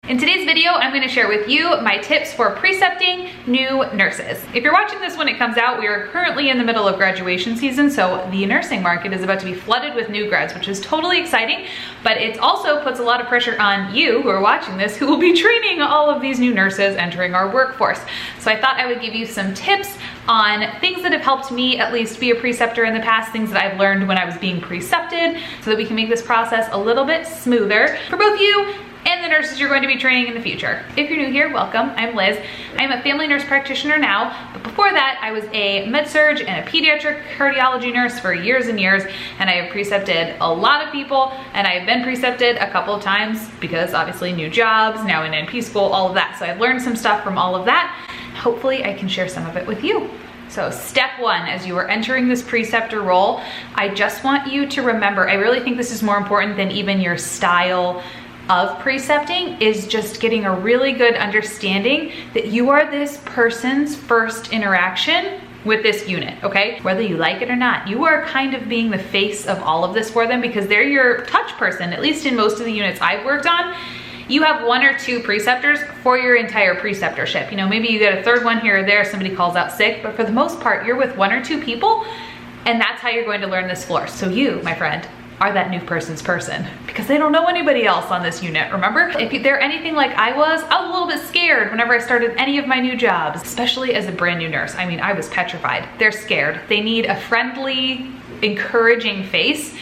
In today's video, I'm going to share with you my tips for precepting new nurses. If you're watching this when it comes out, we are currently in the middle of graduation season, so the nursing market is about to be flooded with new grads, which is totally exciting, but it also puts a lot of pressure on you who are watching this, who will be training all of these new nurses entering our workforce. So I thought I would give you some tips on things that have helped me at least be a preceptor in the past, things that I've learned when I was being precepted, so that we can make this process a little bit smoother for both you and the nurses you're going to be training in the future. If you're new here, welcome. I'm Liz. I'm a family nurse practitioner now, but before that, I was a med-surg and a pediatric cardiology nurse for years and years, and I have precepted a lot of people, and I've been precepted a couple of times because obviously new jobs, now in NP school, all of that. So I've learned some stuff from all of that. Hopefully I can share some of it with you. So step one, as you are entering this preceptor role, I just want you to remember, I really think this is more important than even your style of precepting, is just getting a really good understanding that you are this person's first interaction with this unit, okay? Whether you like it or not, you are kind of being the face of all of this for them because they're your touch person, at least in most of the units I've worked on. You have one or two preceptors for your entire preceptorship. You know, maybe you get a third one here or there, somebody calls out sick, but for the most part, you're with one or two people, and that's how you're going to learn this floor. So you, my friend, are that new person's person because they don't know anybody else on this unit, remember? If they're anything like I was a little bit scared whenever I started any of my new jobs, especially as a brand new nurse. I mean, I was petrified. They're scared. They need a friendly, encouraging face.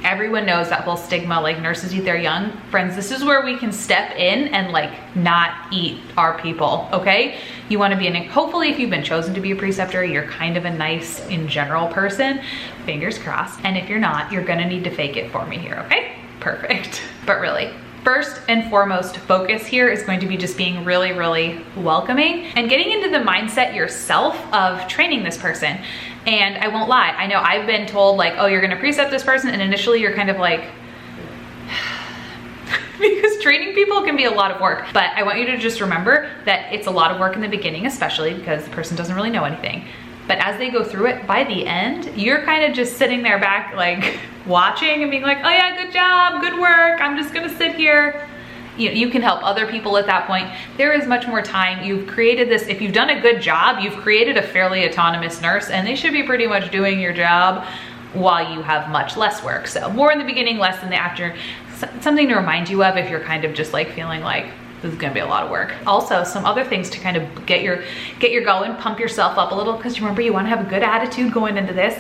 Everyone knows that whole stigma, like nurses eat their young. Friends, this is where we can step in and like not eat our people, okay? You wanna be hopefully if you've been chosen to be a preceptor, you're kind of a nice, in general person, fingers crossed. And if you're not, you're gonna need to fake it for me here, okay? Perfect. But really, first and foremost focus here is going to be just being really, really welcoming and getting into the mindset yourself of training this person. And I won't lie, I know I've been told like, oh, you're gonna precept this person, and initially you're kind of like, because training people can be a lot of work. But I want you to just remember that it's a lot of work in the beginning, especially because the person doesn't really know anything. But as they go through it, by the end, you're kind of just sitting there back like watching and being like, oh yeah, good job, good work, I'm just gonna sit here. You can help other people at that point. There is much more time. You've created this, if you've done a good job, you've created a fairly autonomous nurse, and they should be pretty much doing your job while you have much less work. So more in the beginning, less in the after. Something to remind you of if you're kind of just like feeling like this is gonna be a lot of work. Also, some other things to kind of get your going, pump yourself up a little, because remember, you wanna have a good attitude going into this.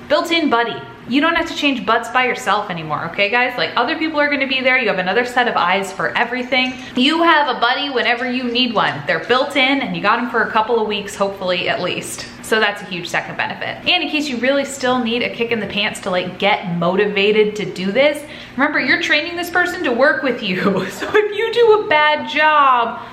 Built-in buddy. You don't have to change butts by yourself anymore, okay guys? Like other people are gonna be there. You have another set of eyes for everything. You have a buddy whenever you need one. They're built in and you got them for a couple of weeks, hopefully at least. So that's a huge second benefit. And in case you really still need a kick in the pants to like get motivated to do this, remember you're training this person to work with you. So if you do a bad job,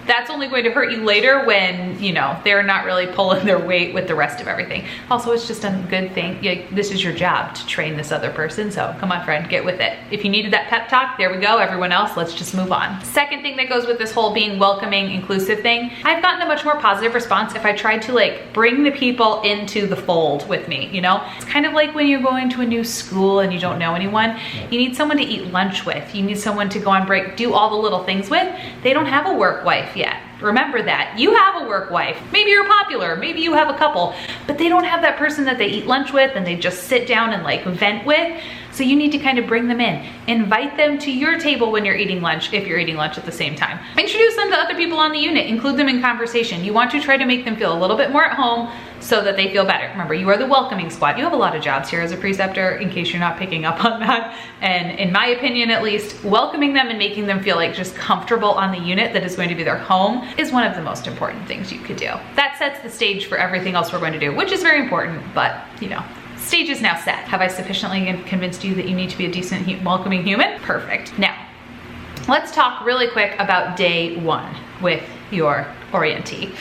that's only going to hurt you later when, you know, they're not really pulling their weight with the rest of everything. Also, it's just a good thing. This is your job to train this other person. So come on, friend, get with it. If you needed that pep talk, there we go. Everyone else, let's just move on. Second thing that goes with this whole being welcoming, inclusive thing, I've gotten a much more positive response if I tried to like bring the people into the fold with me, you know? It's kind of like when you're going to a new school and you don't know anyone, you need someone to eat lunch with. You need someone to go on break, do all the little things with. They don't have a work wife yet. Remember that. You have a work wife. Maybe you're popular, maybe you have a couple, but they don't have that person that they eat lunch with and they just sit down and like vent with. So you need to kind of bring them in. Invite them to your table when you're eating lunch, if you're eating lunch at the same time. Introduce them to other people on the unit, include them in conversation. You want to try to make them feel a little bit more at home so that they feel better. Remember, you are the welcoming squad. You have a lot of jobs here as a preceptor, in case you're not picking up on that. And in my opinion, at least, welcoming them and making them feel like just comfortable on the unit that is going to be their home is one of the most important things you could do. That sets the stage for everything else we're going to do, which is very important, but you know, stage is now set. Have I sufficiently convinced you that you need to be a decent, welcoming human? Perfect. Now, let's talk really quick about day one with your orientee.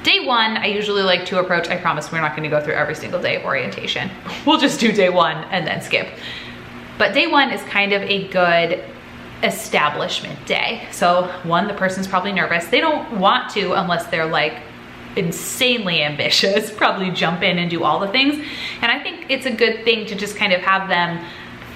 Day one, I usually like to approach, I promise we're not gonna go through every single day of orientation. We'll just do day one and then skip. But day one is kind of a good establishment day. So one, the person's probably nervous. They don't want to unless they're like insanely ambitious, probably jump in and do all the things. And I think it's a good thing to just kind of have them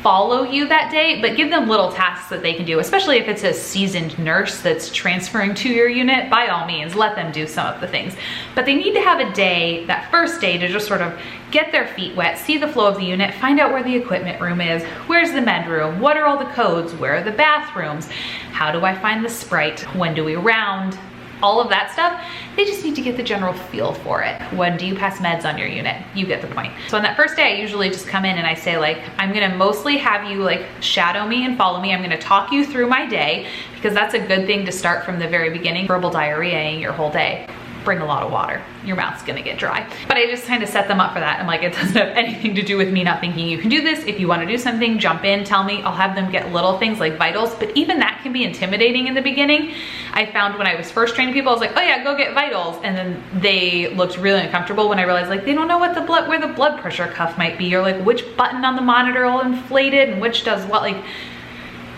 follow you that day, but give them little tasks that they can do, especially if it's a seasoned nurse that's transferring to your unit. By all means, let them do some of the things. But they need to have a day, that first day, to just sort of get their feet wet, see the flow of the unit, find out where the equipment room is, where's the med room, what are all the codes, where are the bathrooms, how do I find the Sprite, when do we round, all of that stuff. They just need to get the general feel for it. When do you pass meds on your unit? You get the point. So on that first day, I usually just come in and I say, like, I'm gonna mostly have you like shadow me and follow me. I'm gonna talk you through my day, because that's a good thing to start from the very beginning. Verbal diarrheaing your whole day. Bring a lot of water. Your mouth's gonna get dry. But I just kind of set them up for that. I'm like, it doesn't have anything to do with me not thinking you can do this. If you wanna do something, jump in, tell me. I'll have them get little things like vitals, but even that can be intimidating in the beginning. I found when I was first training people, I was like, oh yeah, go get vitals. And then they looked really uncomfortable when I realized, like, they don't know what where the blood pressure cuff might be, or like which button on the monitor will inflate it and which does what. Like,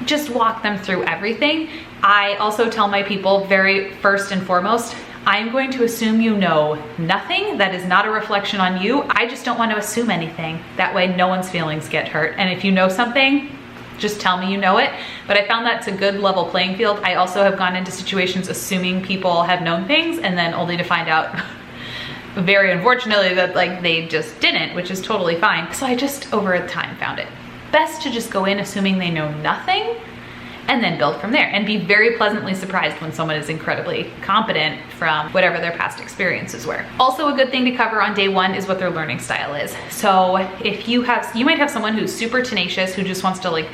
just walk them through everything. I also tell my people, very first and foremost, I'm going to assume you know nothing. That is not a reflection on you. I just don't want to assume anything. That way no one's feelings get hurt. And if you know something, just tell me you know it. But I found that's a good level playing field. I also have gone into situations assuming people have known things and then only to find out very unfortunately that like they just didn't, which is totally fine. So I just over time found it best to just go in assuming they know nothing and then build from there, and be very pleasantly surprised when someone is incredibly competent from whatever their past experiences were. Also, a good thing to cover on day one is what their learning style is. So if you might have someone who's super tenacious, who just wants to like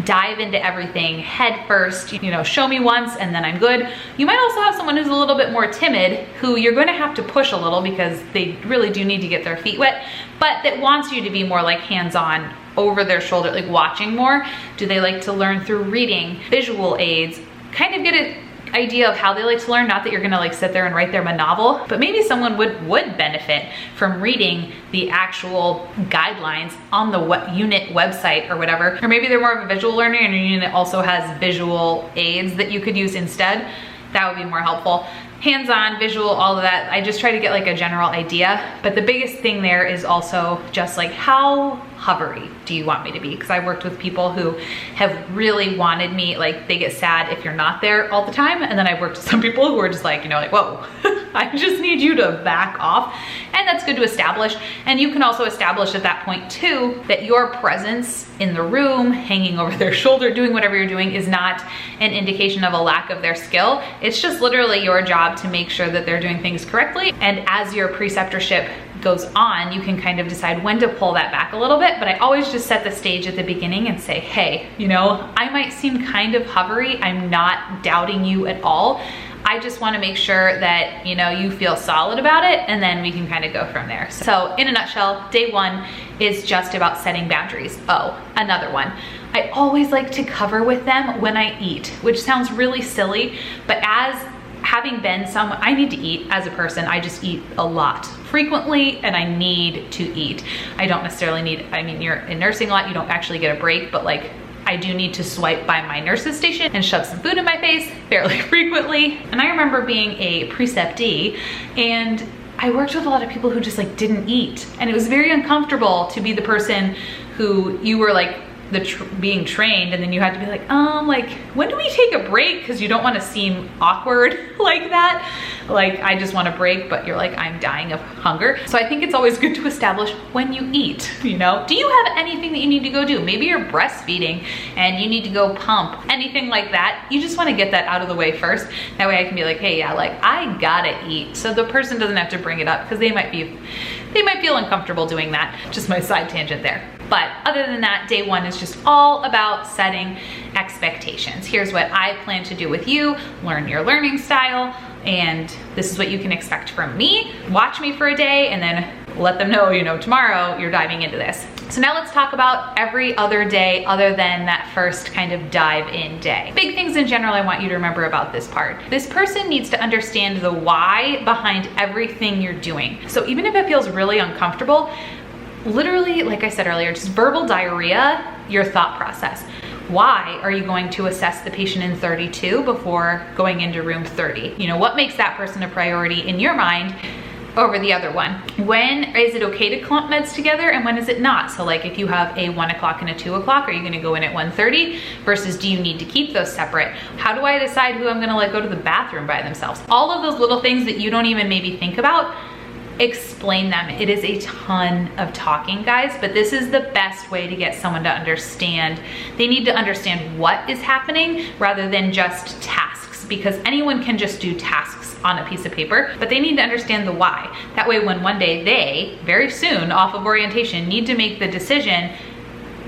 dive into everything head first, you know, show me once and then I'm good. You might also have someone who's a little bit more timid, who you're going to have to push a little because they really do need to get their feet wet, but that wants you to be more like hands-on, over their shoulder, like watching more. Do they like to learn through reading, visual aids, kind of get an idea of how they like to learn? Not that you're gonna like sit there and write them a novel, but maybe someone would benefit from reading the actual guidelines on the unit website or whatever. Or maybe they're more of a visual learner and your unit also has visual aids that you could use instead. That would be more helpful. Hands-on, visual, all of that. I just try to get like a general idea. But the biggest thing there is also just like, how hovery do you want me to be? Because I've worked with people who have really wanted me, like they get sad if you're not there all the time. And then I've worked with some people who are just like, you know, like, whoa, I just need you to back off. And that's good to establish. And you can also establish at that point too, that your presence in the room, hanging over their shoulder, doing whatever you're doing is not an indication of a lack of their skill. It's just literally your job to make sure that they're doing things correctly. And as your preceptorship goes on, you can kind of decide when to pull that back a little bit. But I always just set the stage at the beginning and say, hey, you know, I might seem kind of hovery. I'm not doubting you at all. I just want to make sure that, you know, you feel solid about it, and then we can kind of go from there. So in a nutshell, day one is just about setting boundaries. Oh, another one. I always like to cover with them when I eat, which sounds really silly, but as having been someone, I need to eat as a person. I just eat a lot frequently and I need to eat. I don't necessarily need, I mean, you're in nursing a lot, you don't actually get a break, but like I do need to swipe by my nurse's station and shove some food in my face fairly frequently. And I remember being a preceptee and I worked with a lot of people who just like didn't eat. And it was very uncomfortable to be the person who you were like being trained, and then you had to be like, when do we take a break? Because you don't want to seem awkward like that. Like, I just want a break, but you're like, I'm dying of hunger. So I think it's always good to establish when you eat, you know? Do you have anything that you need to go do? Maybe you're breastfeeding and you need to go pump, anything like that. You just want to get that out of the way first. That way I can be like, hey, yeah, like I gotta eat. So the person doesn't have to bring it up because they might feel uncomfortable doing that. Just my side tangent there. But other than that, day one is just all about setting expectations. Here's what I plan to do with you, learn your learning style, and this is what you can expect from me. Watch me for a day and then let them know, you know, tomorrow you're diving into this. So now let's talk about every other day other than that first kind of dive in day. Big things in general I want you to remember about this part. This person needs to understand the why behind everything you're doing. So even if it feels really uncomfortable, literally, like I said earlier, just verbal diarrhea, your thought process. Why are you going to assess the patient in 32 before going into room 30? You know, what makes that person a priority in your mind? over the other one. When is it okay to clump meds together and when is it not? So like if you have a 1 o'clock and a 2 o'clock, are you gonna go in at 1:30 versus do you need to keep those separate? How do I decide who I'm gonna let go to the bathroom by themselves? All of those little things that you don't even maybe think about, explain them. It is a ton of talking, guys, but this is the best way to get someone to understand. They need to understand what is happening rather than just tasks, because anyone can just do tasks on a piece of paper, but they need to understand the why. That way when one day they, very soon off of orientation, need to make the decision,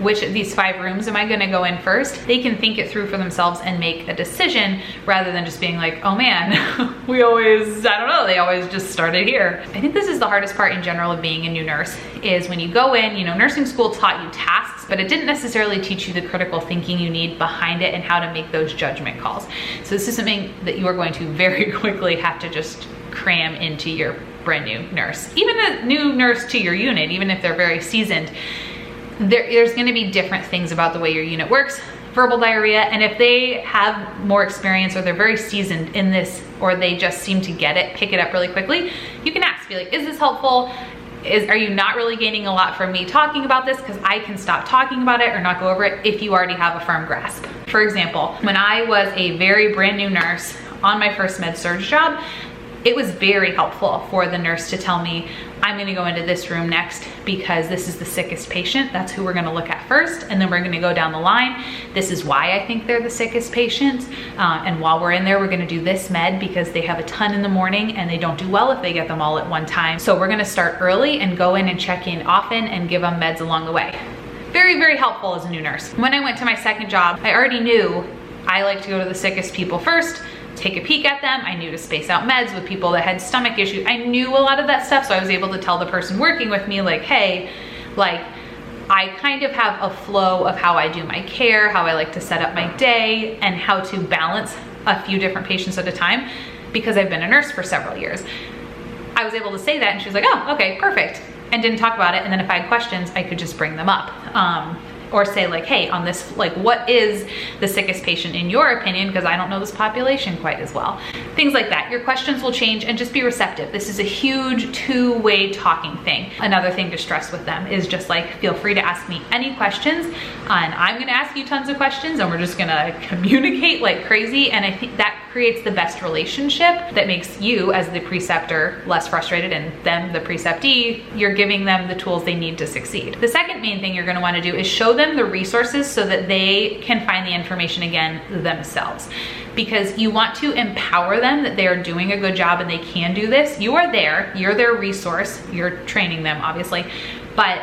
which of these 5 rooms am I gonna go in first? They can think it through for themselves and make a decision rather than just being like, oh man, we always, I don't know, they always just started here. I think this is the hardest part in general of being a new nurse, is when you go in, you know, nursing school taught you tasks, but it didn't necessarily teach you the critical thinking you need behind it and how to make those judgment calls. So this is something that you are going to very quickly have to just cram into your brand new nurse. Even a new nurse to your unit, even if they're very seasoned, there's gonna be different things about the way your unit works, verbal diarrhea, and if they have more experience or they're very seasoned in this, or they just seem to get it, pick it up really quickly, you can ask, be like, is this helpful? Are you not really gaining a lot from me talking about this? Because I can stop talking about it or not go over it if you already have a firm grasp. For example, when I was a very brand new nurse on my first med-surg job, it was very helpful for the nurse to tell me, I'm gonna go into this room next because this is the sickest patient. That's who we're gonna look at first. And then we're gonna go down the line. This is why I think they're the sickest patient. And while we're in there, we're gonna do this med because they have a ton in the morning and they don't do well if they get them all at one time. So we're gonna start early and go in and check in often and give them meds along the way. Very, very helpful as a new nurse. When I went to my second job, I already knew I like to go to the sickest people first, take a peek at them. I knew to space out meds with people that had stomach issues. I knew a lot of that stuff, so I was able to tell the person working with me, like, hey, like, I kind of have a flow of how I do my care, how I like to set up my day, and how to balance a few different patients at a time, because I've been a nurse for several years. I was able to say that, and she was like, oh, okay, perfect, and didn't talk about it, and then if I had questions, I could just bring them up. Or say like, hey, on this, like, what is the sickest patient in your opinion? Because I don't know this population quite as well. Things like that. Your questions will change, and just be receptive. This is a huge two-way talking thing. Another thing to stress with them is just like, feel free to ask me any questions, and I'm gonna ask you tons of questions, and we're just gonna communicate like crazy. And I think that creates the best relationship that makes you as the preceptor less frustrated, and them, the preceptee, you're giving them the tools they need to succeed. The second main thing you're gonna wanna do is show them the resources so that they can find the information again themselves, because you want to empower them that they are doing a good job and they can do this. You are there, you're their resource, you're training them obviously, but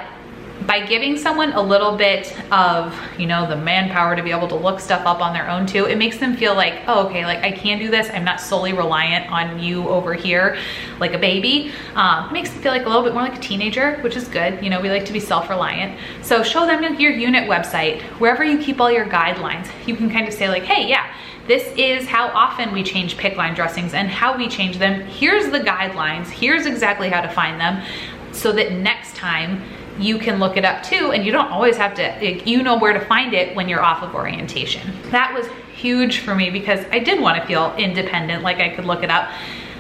by giving someone a little bit of, you know, the manpower to be able to look stuff up on their own too, it makes them feel like, oh, okay, like I can do this. I'm not solely reliant on you over here like a baby. It makes them feel like a little bit more like a teenager, which is good. You know, we like to be self-reliant. So show them your unit website, wherever you keep all your guidelines. You can kind of say like, hey, yeah, this is how often we change PICC line dressings and how we change them. Here's the guidelines. Here's exactly how to find them, so that next time you can look it up too, and you don't always have to, you know where to find it when you're off of orientation. That was huge for me because I did want to feel independent, like I could look it up.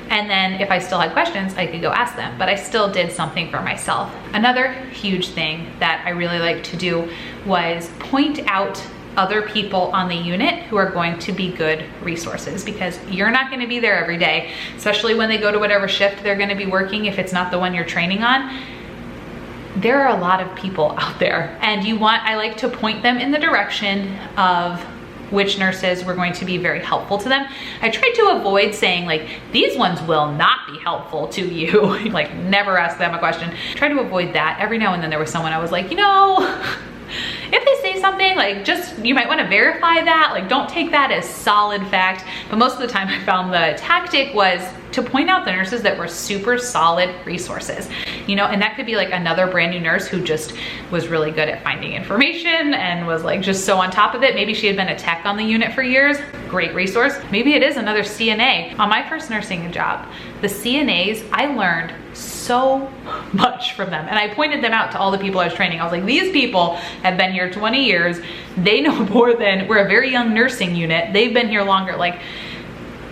And then if I still had questions, I could go ask them, but I still did something for myself. Another huge thing that I really like to do was point out other people on the unit who are going to be good resources, because you're not going to be there every day, especially when they go to whatever shift they're going to be working. If it's not the one you're training on, there are a lot of people out there, and I like to point them in the direction of which nurses were going to be very helpful to them. I tried to avoid saying like, these ones will not be helpful to you. Like, never ask them a question. Try to avoid that. Every now and then there was someone I was like, you know, if they say something, like, just, you might want to verify that. Like, don't take that as solid fact. But most of the time I found the tactic was to point out the nurses that were super solid resources, you know, and that could be like another brand new nurse who just was really good at finding information and was like just so on top of it. Maybe she had been a tech on the unit for years, great resource. Maybe it is another CNA. On my first nursing job, the CNAs, I learned so much from them, and I pointed them out to all the people I was training. I was like, these people have been here 20 years. They know more than, we're a very young nursing unit. They've been here longer. Like,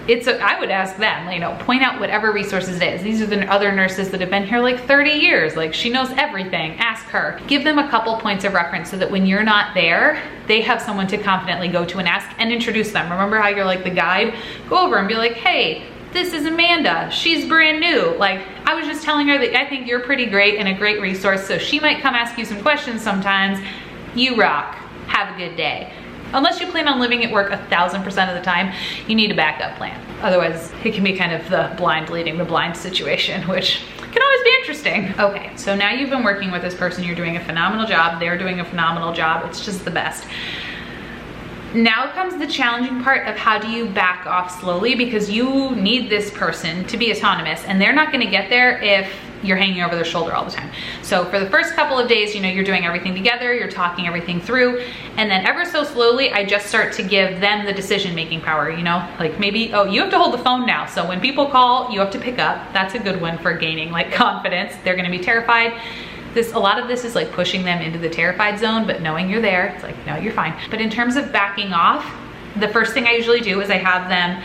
I would ask them, you know, point out whatever resources it is. These are the other nurses that have been here like 30 years. Like, she knows everything. Ask her. Give them a couple points of reference so that when you're not there, they have someone to confidently go to and ask, and introduce them. Remember how you're like the guide? Go over and be like, hey, this is Amanda. She's brand new. Like, I was just telling her that I think you're pretty great and a great resource, so she might come ask you some questions sometimes. You rock. Have a good day. Unless you plan on living at work 1000% of the time, you need a backup plan. Otherwise, it can be kind of the blind leading the blind situation, which can always be interesting. Okay, so now you've been working with this person, you're doing a phenomenal job, they're doing a phenomenal job, it's just the best. Now comes the challenging part of how do you back off slowly, because you need this person to be autonomous, and they're not gonna get there if you're hanging over their shoulder all the time. So for the first couple of days, you know, you're doing everything together, you're talking everything through, and then ever so slowly, I just start to give them the decision-making power, you know? Like maybe, oh, you have to hold the phone now, so when people call, you have to pick up. That's a good one for gaining like confidence. They're gonna be terrified. A lot of this is like pushing them into the terrified zone, but knowing you're there, it's like, no, you're fine. But in terms of backing off, the first thing I usually do is I have them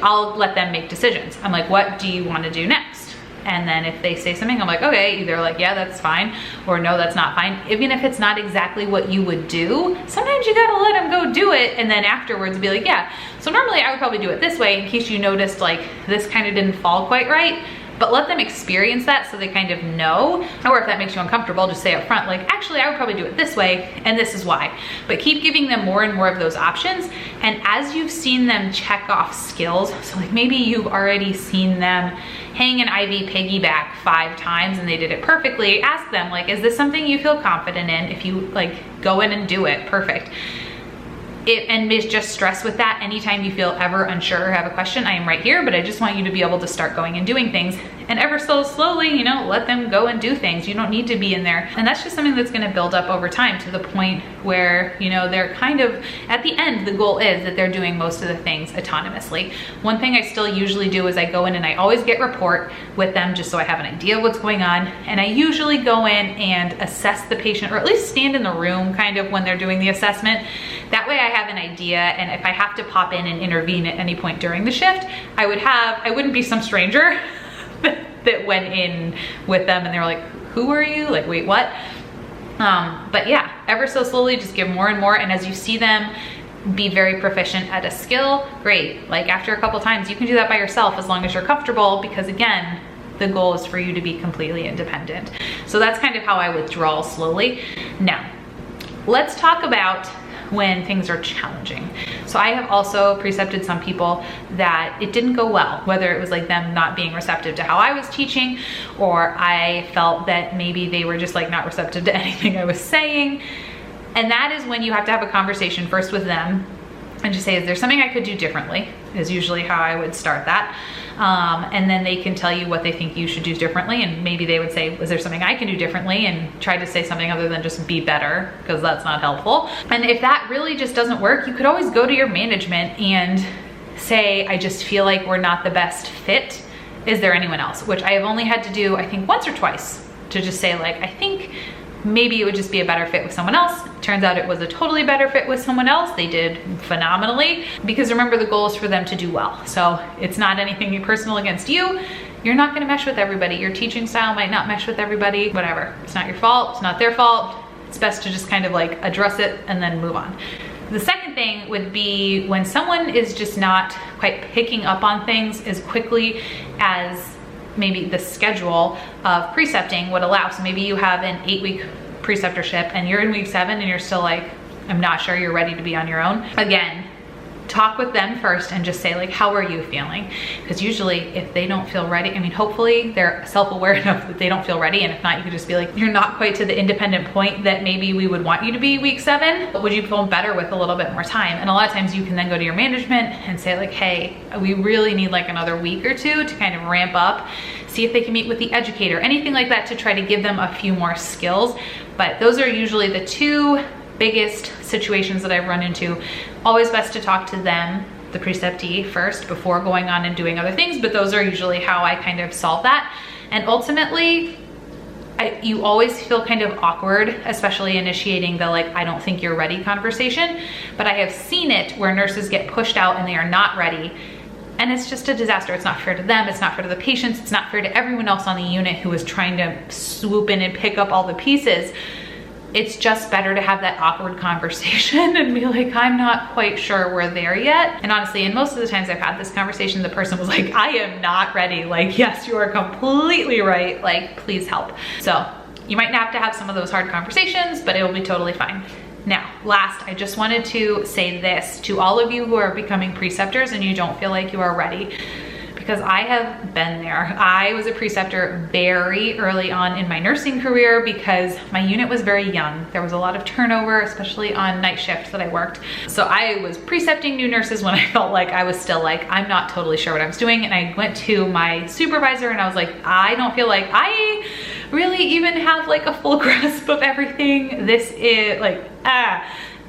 I'll let them make decisions. I'm like, what do you want to do next? And then if they say something, I'm like, okay, either like, yeah, that's fine, or no, that's not fine. Even if it's not exactly what you would do, sometimes you gotta let them go do it, and then afterwards be like, yeah, so normally I would probably do it this way in case you noticed like this kind of didn't fall quite right. But let them experience that so they kind of know. Or if that makes you uncomfortable, just say up front, like, actually, I would probably do it this way, and this is why. But keep giving them more and more of those options. And as you've seen them check off skills, so like maybe you've already seen them hang an IV piggyback 5 times and they did it perfectly, ask them, like, is this something you feel confident in? If you like go in and do it, perfect. And just stress with that, anytime you feel ever unsure or have a question, I am right here, but I just want you to be able to start going and doing things, and ever so slowly, you know, let them go and do things. You don't need to be in there. And that's just something that's gonna build up over time to the point where, you know, they're kind of, at the end, the goal is that they're doing most of the things autonomously. One thing I still usually do is I go in and I always get rapport with them just so I have an idea of what's going on. And I usually go in and assess the patient, or at least stand in the room kind of when they're doing the assessment. That way I have an idea, and if I have to pop in and intervene at any point during the shift, I wouldn't be some stranger that went in with them and they were like, who are you? Like, wait, what? But yeah, ever so slowly, just give more and more. And as you see them be very proficient at a skill, great. Like after a couple times, you can do that by yourself as long as you're comfortable, because again, the goal is for you to be completely independent. So that's kind of how I withdraw slowly. Now, let's talk about when things are challenging. So I have also precepted some people that it didn't go well, whether it was like them not being receptive to how I was teaching, or I felt that maybe they were just like not receptive to anything I was saying. And that is when you have to have a conversation first with them and just say, is there something I could do differently? Is usually how I would start that. And then they can tell you what they think you should do differently, and maybe they would say, is there something I can do differently, and try to say something other than just be better, because that's not helpful. And if that really just doesn't work, you could always go to your management and say, I just feel like we're not the best fit. Is there anyone else? Which I have only had to do, I think, once or twice, to just say like, I think maybe it would just be a better fit with someone else. Turns out it was a totally better fit with someone else. They did phenomenally, because remember, the goal is for them to do well. So it's not anything personal against you. You're not gonna mesh with everybody. Your teaching style might not mesh with everybody, whatever. It's not your fault, it's not their fault. It's best to just kind of like address it and then move on. The second thing would be when someone is just not quite picking up on things as quickly as maybe the schedule of precepting would allow. So maybe you have an 8-week preceptorship and you're in week 7 and you're still like, I'm not sure you're ready to be on your own. Again, talk with them first and just say like, how are you feeling? Because usually if they don't feel ready, I mean, hopefully they're self-aware enough that they don't feel ready. And if not, you could just be like, you're not quite to the independent point that maybe we would want you to be week 7, but would you feel better with a little bit more time? And a lot of times you can then go to your management and say like, hey, we really need like another week or 2 to kind of ramp up, see if they can meet with the educator, anything like that, to try to give them a few more skills. But those are usually the 2 biggest situations that I've run into. Always best to talk to them, the preceptee, first before going on and doing other things, but those are usually how I kind of solve that. And ultimately, you always feel kind of awkward, especially initiating the like, I don't think you're ready conversation, but I have seen it where nurses get pushed out and they are not ready. And it's just a disaster. It's not fair to them, it's not fair to the patients, it's not fair to everyone else on the unit who is trying to swoop in and pick up all the pieces. It's just better to have that awkward conversation and be like, I'm not quite sure we're there yet. And honestly, and most of the times I've had this conversation, the person was like, I am not ready. Like, yes, you are completely right. Like, please help. So you might have to have some of those hard conversations, but it'll be totally fine. Now, last, I just wanted to say this to all of you who are becoming preceptors and you don't feel like you are ready, because I have been there. I was a preceptor very early on in my nursing career because my unit was very young. There was a lot of turnover, especially on night shift that I worked. So I was precepting new nurses when I felt like I was still like, I'm not totally sure what I was doing. And I went to my supervisor and I was like, I don't feel like I really even have like a full grasp of everything. This is like,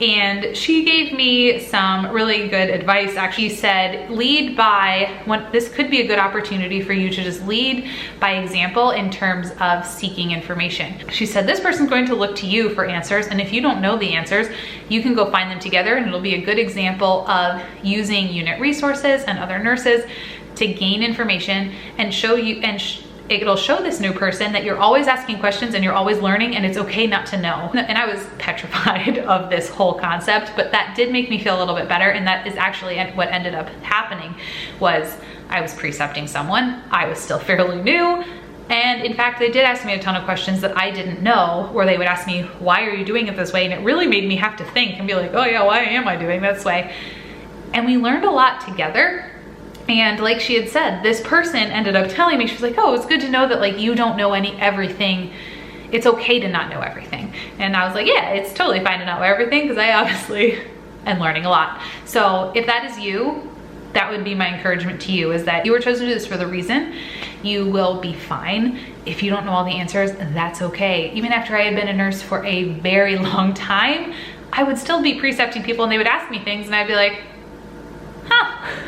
and she gave me some really good advice. Actually, she said, lead by, this could be a good opportunity for you to just lead by example in terms of seeking information. She said, this person's going to look to you for answers, and if you don't know the answers, you can go find them together, and it'll be a good example of using unit resources and other nurses to gain information and show you, and it'll show this new person that you're always asking questions and you're always learning, and it's okay not to know. And I was petrified of this whole concept, but that did make me feel a little bit better. And that is actually what ended up happening. Was I was precepting someone, I was still fairly new, and in fact they did ask me a ton of questions that I didn't know, or they would ask me, why are you doing it this way? And it really made me have to think and be like, oh yeah, why am I doing this way? And we learned a lot together. And like she had said, this person ended up telling me, she was like, oh, it's good to know that like you don't know everything. It's okay to not know everything. And I was like, yeah, it's totally fine to not know everything, because I obviously am learning a lot. So if that is you, that would be my encouragement to you, is that you were chosen to do this for the reason. You will be fine. If you don't know all the answers, that's okay. Even after I had been a nurse for a very long time, I would still be precepting people and they would ask me things and I'd be like, huh.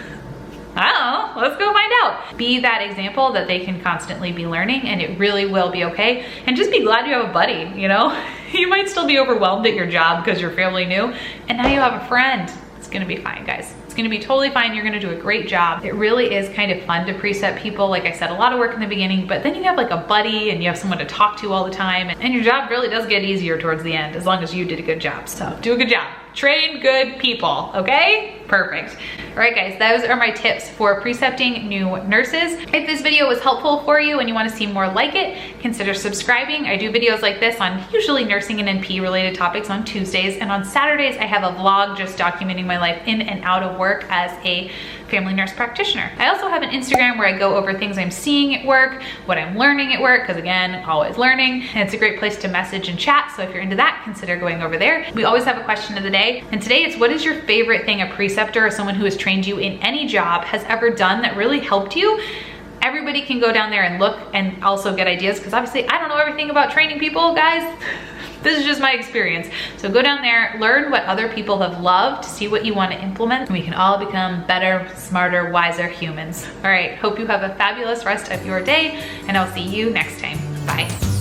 I don't know, let's go find out. Be that example that they can constantly be learning, and it really will be okay. And just be glad you have a buddy, you know? You might still be overwhelmed at your job because you're fairly new, and now you have a friend. It's gonna be fine, guys. It's gonna be totally fine. You're gonna do a great job. It really is kind of fun to precept people. Like I said, a lot of work in the beginning, but then you have like a buddy and you have someone to talk to all the time, and your job really does get easier towards the end, as long as you did a good job. So do a good job. Train good people, okay? Perfect. All right, guys, those are my tips for precepting new nurses. If this video was helpful for you and you want to see more like it, consider subscribing. I do videos like this on usually nursing and NP related topics on Tuesdays, and on Saturdays I have a vlog just documenting my life in and out of work as a family nurse practitioner. I also have an Instagram where I go over things I'm seeing at work, what I'm learning at work, because again, always learning, and it's a great place to message and chat. So if you're into that, consider going over there. We always have a question of the day, and today it's, what is your favorite thing a preceptor or someone who has trained you in any job has ever done that really helped you? Everybody can go down there and look and also get ideas, because obviously I don't know everything about training people, guys. This is just my experience. So go down there, learn what other people have loved, see what you want to implement, and we can all become better, smarter, wiser humans. All right, hope you have a fabulous rest of your day, and I'll see you next time. Bye.